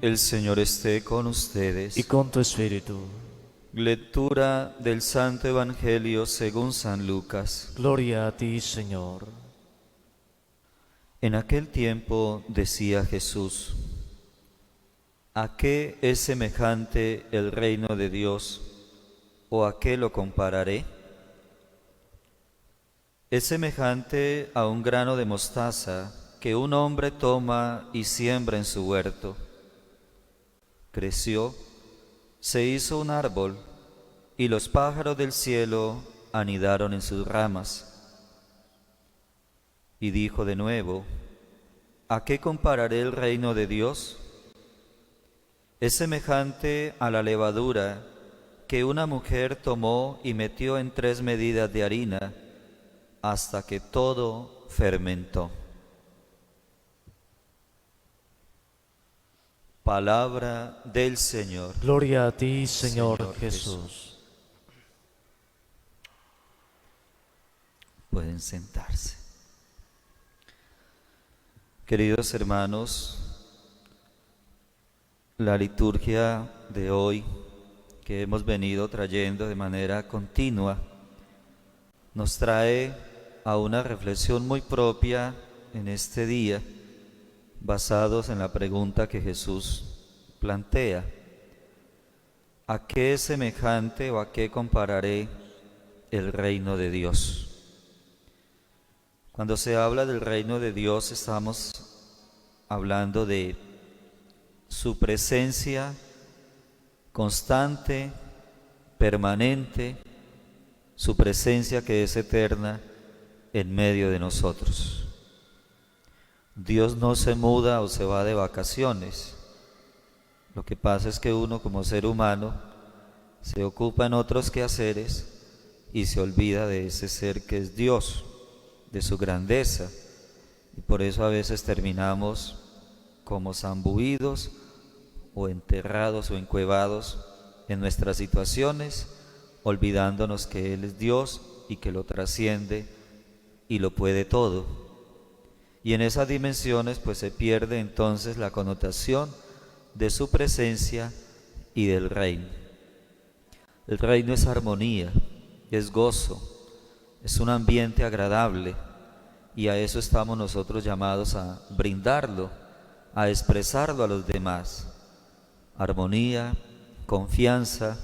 El Señor esté con ustedes. y con tu espíritu. Lectura del Santo Evangelio según San Lucas. Gloria a ti, Señor. En aquel tiempo decía Jesús: ¿a qué es semejante el reino de Dios, o a qué lo compararé? Es semejante a un grano de mostaza que un hombre toma y siembra en su huerto. Creció, se hizo un árbol, y los pájaros del cielo anidaron en sus ramas. Y dijo de nuevo: ¿a qué compararé el reino de Dios? Es semejante a la levadura que una mujer tomó y metió en 3 medidas de harina hasta que todo fermentó. Palabra del Señor. Gloria a ti, Señor, Señor Jesús. Pueden sentarse. Queridos hermanos, la liturgia de hoy que hemos venido trayendo de manera continua nos trae a una reflexión muy propia en este día, basados en la pregunta que Jesús plantea: ¿a qué es semejante o a qué compararé el reino de Dios? Cuando se habla del reino de Dios, estamos hablando de su presencia constante, permanente, su presencia que es eterna en medio de nosotros. Dios no se muda o se va de vacaciones. Lo que pasa es que uno, como ser humano, se ocupa en otros quehaceres y se olvida de ese ser que es Dios, de su grandeza, y por eso a veces terminamos como zambuidos o enterrados o encuevados en nuestras situaciones, olvidándonos que Él es Dios y que lo trasciende y lo puede todo. Y en esas dimensiones pues se pierde entonces la connotación de su presencia y del reino. El reino es armonía, es gozo, es un ambiente agradable, y a eso estamos nosotros llamados a brindarlo, a expresarlo a los demás. Armonía, confianza,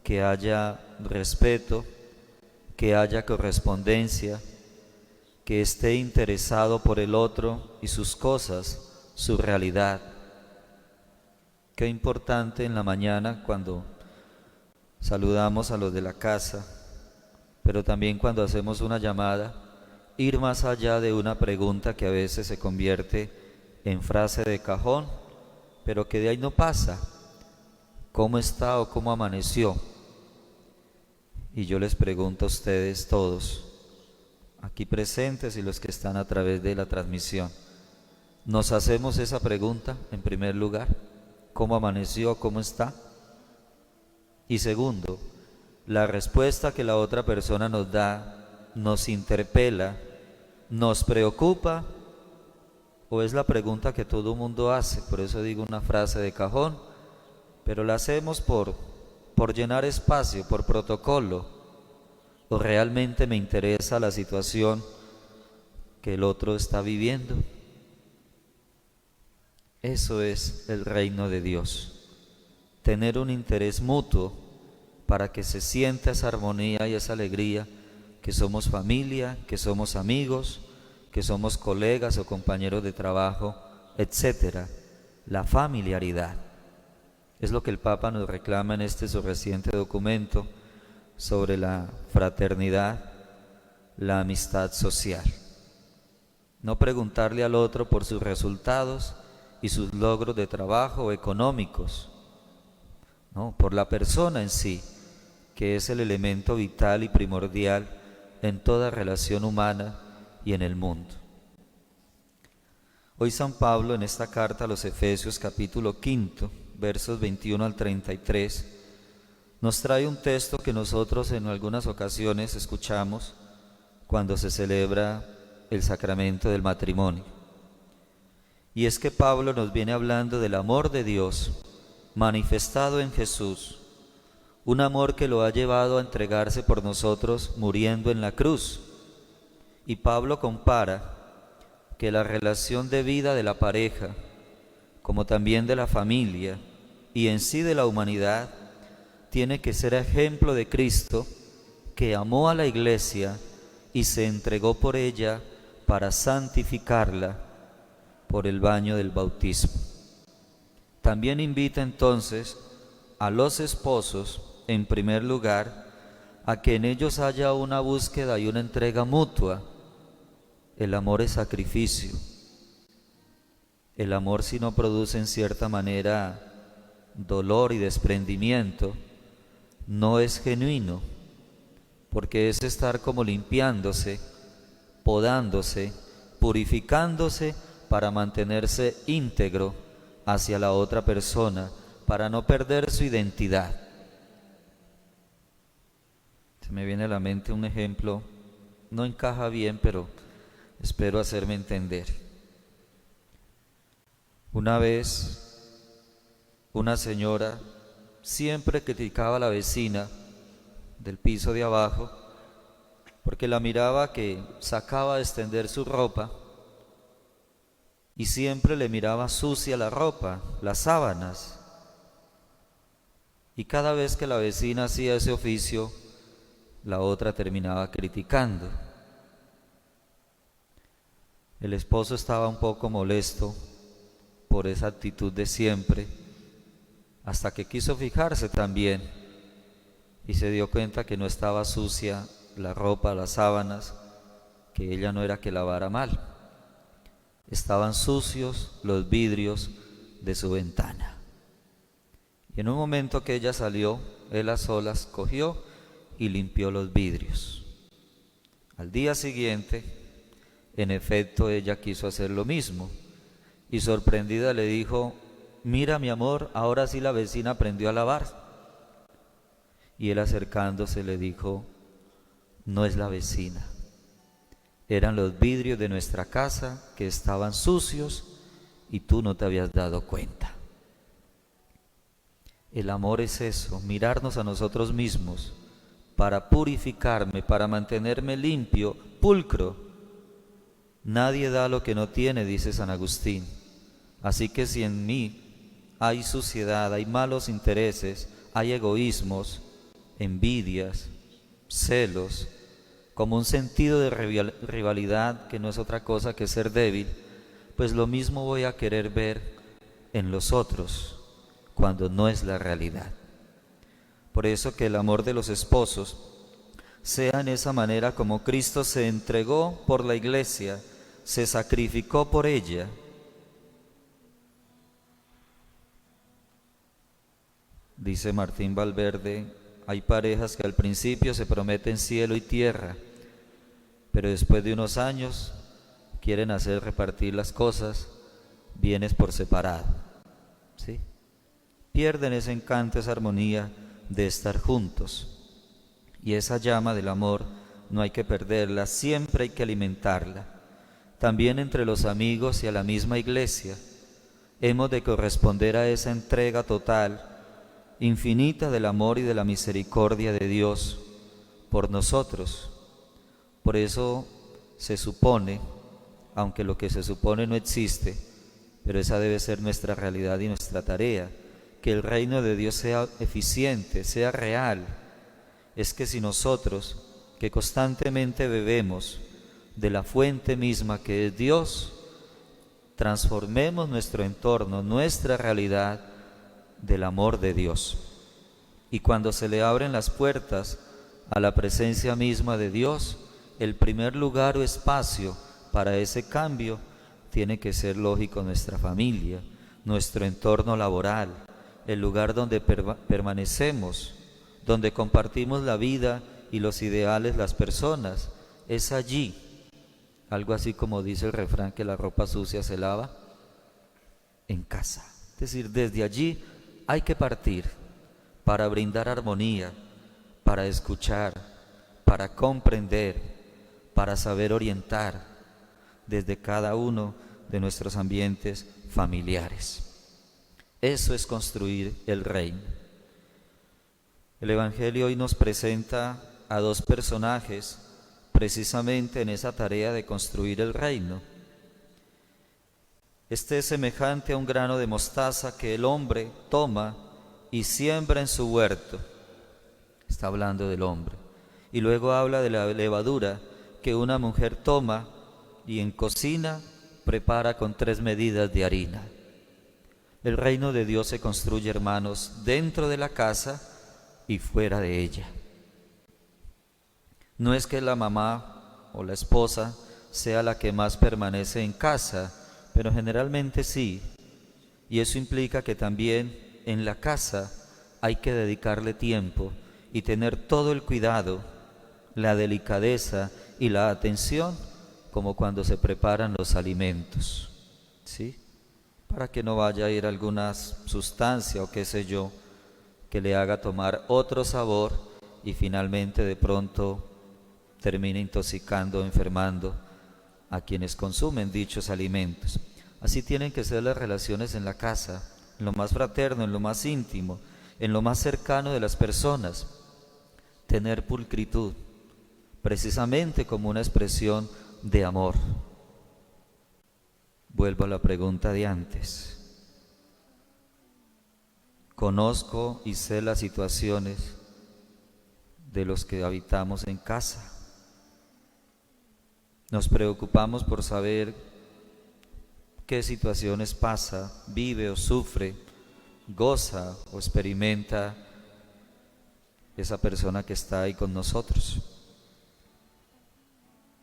que haya respeto, que haya correspondencia, que esté interesado por el otro y sus cosas, su realidad. Qué importante en la mañana cuando saludamos a los de la casa, pero también cuando hacemos una llamada, ir más allá de una pregunta que a veces se convierte en frase de cajón, pero que de ahí no pasa. ¿Cómo está o cómo amaneció? Y yo les pregunto a ustedes todos, aquí presentes y los que están a través de la transmisión, ¿nos hacemos esa pregunta en primer lugar? ¿Cómo amaneció? ¿Cómo está? Y segundo, la respuesta que la otra persona nos da nos interpela, nos preocupa, o es la pregunta que todo mundo hace. Por eso digo una frase de cajón, pero la hacemos por llenar espacio, por protocolo, o realmente me interesa la situación que el otro está viviendo. Eso es el reino de Dios, tener un interés mutuo para que se sienta esa armonía y esa alegría, que somos familia, que somos amigos, que somos colegas o compañeros de trabajo, etcétera. La familiaridad es lo que el Papa nos reclama en este su reciente documento sobre la fraternidad, la amistad social. No preguntarle al otro por sus resultados y sus logros de trabajo o económicos, no, por la persona en sí, que es el elemento vital y primordial en toda relación humana y en el mundo. Hoy San Pablo, en esta carta a los Efesios, capítulo 5, versos 21 al 33, nos trae un texto que nosotros en algunas ocasiones escuchamos cuando se celebra el sacramento del matrimonio. Y es que Pablo nos viene hablando del amor de Dios manifestado en Jesús, un amor que lo ha llevado a entregarse por nosotros muriendo en la cruz. Y Pablo compara que la relación de vida de la pareja, como también de la familia y en sí de la humanidad, tiene que ser ejemplo de Cristo, que amó a la iglesia y se entregó por ella para santificarla por el baño del bautismo. También invita entonces a los esposos, en primer lugar, a que en ellos haya una búsqueda y una entrega mutua. El amor es sacrificio. El amor, si no produce en cierta manera dolor y desprendimiento, no es genuino, porque es estar como limpiándose, podándose, purificándose para mantenerse íntegro hacia la otra persona, para no perder su identidad. Se me viene a la mente un ejemplo, no encaja bien, pero espero hacerme entender. Una vez, una señora siempre criticaba a la vecina del piso de abajo porque la miraba que sacaba a extender su ropa y siempre le miraba sucia la ropa, las sábanas. Y cada vez que la vecina hacía ese oficio, la otra terminaba criticando. El esposo estaba un poco molesto por esa actitud de siempre, hasta que quiso fijarse también y se dio cuenta que no estaba sucia la ropa, las sábanas, que ella no era que lavara mal. Estaban sucios los vidrios de su ventana. Y en un momento que ella salió, él a solas cogió y limpió los vidrios. Al día siguiente, en efecto, ella quiso hacer lo mismo y sorprendida le dijo: mira, mi amor, ahora sí la vecina aprendió a lavar. Y él, acercándose, le dijo: no es la vecina, eran los vidrios de nuestra casa que estaban sucios y tú no te habías dado cuenta. El amor es eso, mirarnos a nosotros mismos para purificarme, para mantenerme limpio, pulcro. Nadie da lo que no tiene, dice San Agustín. Así que si en mí hay suciedad, hay malos intereses, hay egoísmos, envidias, celos, como un sentido de rivalidad que no es otra cosa que ser débil, pues lo mismo voy a querer ver en los otros, cuando no es la realidad. Por eso que el amor de los esposos sea en esa manera como Cristo se entregó por la iglesia, se sacrificó por ella. Dice Martín Valverde: hay parejas que al principio se prometen cielo y tierra, pero después de unos años quieren hacer repartir las cosas, bienes por separado, ¿sí? Pierden ese encanto, esa armonía de estar juntos. Y esa llama del amor no hay que perderla, siempre hay que alimentarla. También entre los amigos y a la misma iglesia hemos de corresponder a esa entrega total, infinita del amor y de la misericordia de Dios por nosotros. Por eso se supone, aunque lo que se supone no existe, pero esa debe ser nuestra realidad y nuestra tarea, que el reino de Dios sea eficiente, sea real. Es que si nosotros, que constantemente bebemos de la fuente misma que es Dios, transformemos nuestro entorno, nuestra realidad del amor de Dios. Y cuando se le abren las puertas a la presencia misma de Dios, el primer lugar o espacio para ese cambio tiene que ser lógico nuestra familia, nuestro entorno laboral, el lugar donde permanecemos, donde compartimos la vida y los ideales, las personas. Es allí, algo así como dice el refrán, que la ropa sucia se lava en casa. Es decir, desde allí hay que partir para brindar armonía, para escuchar, para comprender, para saber orientar. Desde cada uno de nuestros ambientes familiares. Eso es construir el reino. El Evangelio hoy nos presenta a dos personajes precisamente en esa tarea de construir el reino. Este es semejante a un grano de mostaza que el hombre toma y siembra en su huerto. Está hablando del hombre. Y luego habla de la levadura que una mujer toma y en cocina prepara con 3 medidas de harina. El reino de Dios se construye, hermanos, dentro de la casa y fuera de ella. No es que la mamá o la esposa sea la que más permanece en casa, pero generalmente sí. Y eso implica que también en la casa hay que dedicarle tiempo y tener todo el cuidado, la delicadeza y la atención, como cuando se preparan los alimentos, ¿sí? Para que no vaya a ir alguna sustancia o qué sé yo, que le haga tomar otro sabor y finalmente de pronto termine intoxicando o enfermando a quienes consumen dichos alimentos. Así tienen que ser las relaciones en la casa, en lo más fraterno, en lo más íntimo, en lo más cercano de las personas. Tener pulcritud, precisamente como una expresión de amor. Vuelvo a la pregunta de antes. Conozco y sé las situaciones de los que habitamos en casa. Nos preocupamos por saber qué situaciones pasa, vive o sufre, goza o experimenta esa persona que está ahí con nosotros.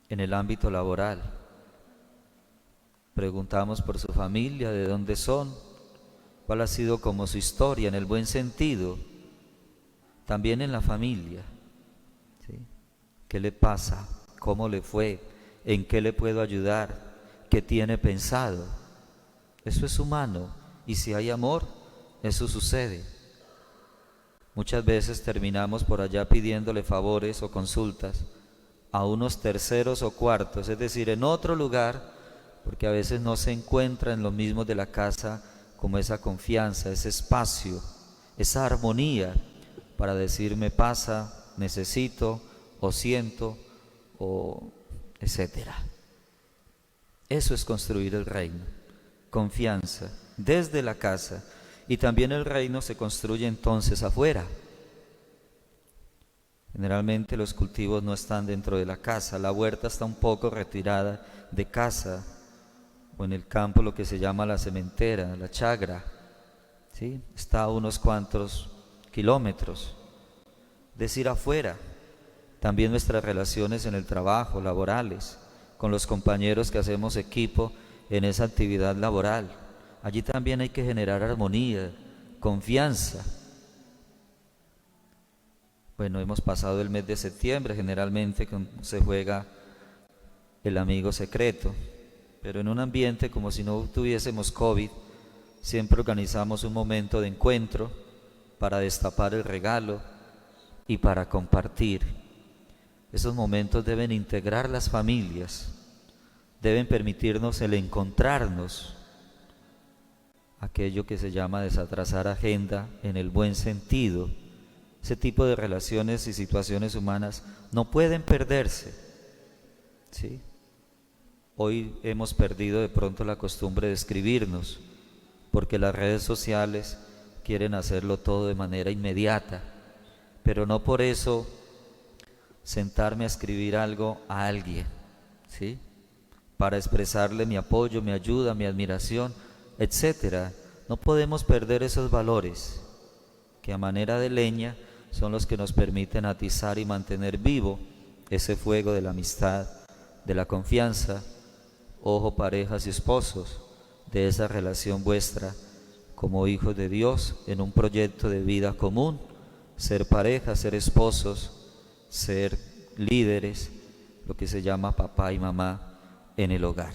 En el ámbito laboral, preguntamos por su familia, de dónde son, cuál ha sido como su historia en el buen sentido. También en la familia, ¿sí? ¿Qué le pasa? ¿Cómo le fue? ¿En qué le puedo ayudar? ¿Qué tiene pensado? Eso es humano, y si hay amor, eso sucede. Muchas veces terminamos por allá pidiéndole favores o consultas a unos terceros o cuartos, es decir, en otro lugar, porque a veces no se encuentra en lo mismo de la casa como esa confianza, ese espacio, esa armonía para decir me pasa, necesito o siento o etcétera. Eso es construir el reino, confianza desde la casa, y también el reino se construye entonces afuera. Generalmente los cultivos no están dentro de la casa, la huerta está un poco retirada de casa, o en el campo lo que se llama la sementera, la chagra, ¿sí? Está a unos cuantos kilómetros. Es decir, afuera. También nuestras relaciones en el trabajo, laborales, con los compañeros que hacemos equipo en esa actividad laboral. Allí también hay que generar armonía, confianza. Bueno, hemos pasado el mes de septiembre, generalmente se juega el amigo secreto, pero en un ambiente como si no tuviésemos COVID, siempre organizamos un momento de encuentro para destapar el regalo y para compartir. Esos momentos deben integrar las familias, deben permitirnos el encontrarnos, aquello que se llama desatrasar agenda en el buen sentido. Ese tipo de relaciones y situaciones humanas no pueden perderse, ¿sí? Hoy hemos perdido de pronto la costumbre de escribirnos, porque las redes sociales quieren hacerlo todo de manera inmediata, pero no por eso sentarme a escribir algo a alguien, ¿sí? Para expresarle mi apoyo, mi ayuda, mi admiración, etcétera. No podemos perder esos valores que a manera de leña son los que nos permiten atizar y mantener vivo ese fuego de la amistad, de la confianza. Ojo, parejas y esposos, de esa relación vuestra como hijos de Dios en un proyecto de vida común, ser pareja, ser esposos, ser líderes, lo que se llama papá y mamá en el hogar.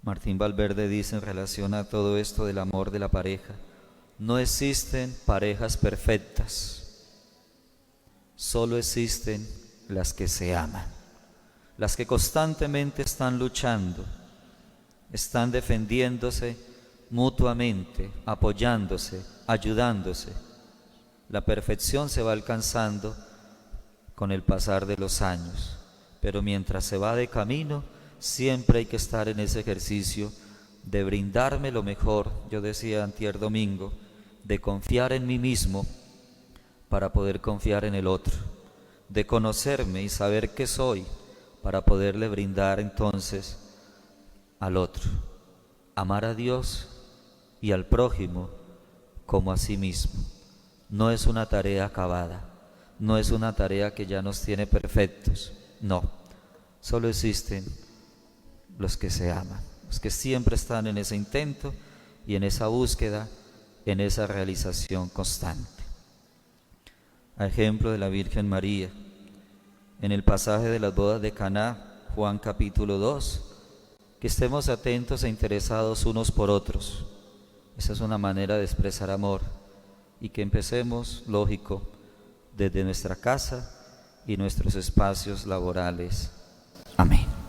Martín Valverde dice en relación a todo esto del amor de la pareja: no existen parejas perfectas, solo existen las que se aman, las que constantemente están luchando, están defendiéndose mutuamente, apoyándose, ayudándose. La perfección se va alcanzando con el pasar de los años, pero mientras se va de camino, siempre hay que estar en ese ejercicio de brindarme lo mejor, yo decía antier domingo, de confiar en mí mismo para poder confiar en el otro, de conocerme y saber qué soy para poderle brindar entonces al otro, amar a Dios y al prójimo como a sí mismo. No es una tarea acabada, no es una tarea que ya nos tiene perfectos, no, solo existen los que se aman, los que siempre están en ese intento y en esa búsqueda, en esa realización constante. A ejemplo de la Virgen María, en el pasaje de las bodas de Caná, Juan capítulo 2, que estemos atentos e interesados unos por otros. Esa es una manera de expresar amor y que empecemos, lógico, desde nuestra casa y nuestros espacios laborales. Amén.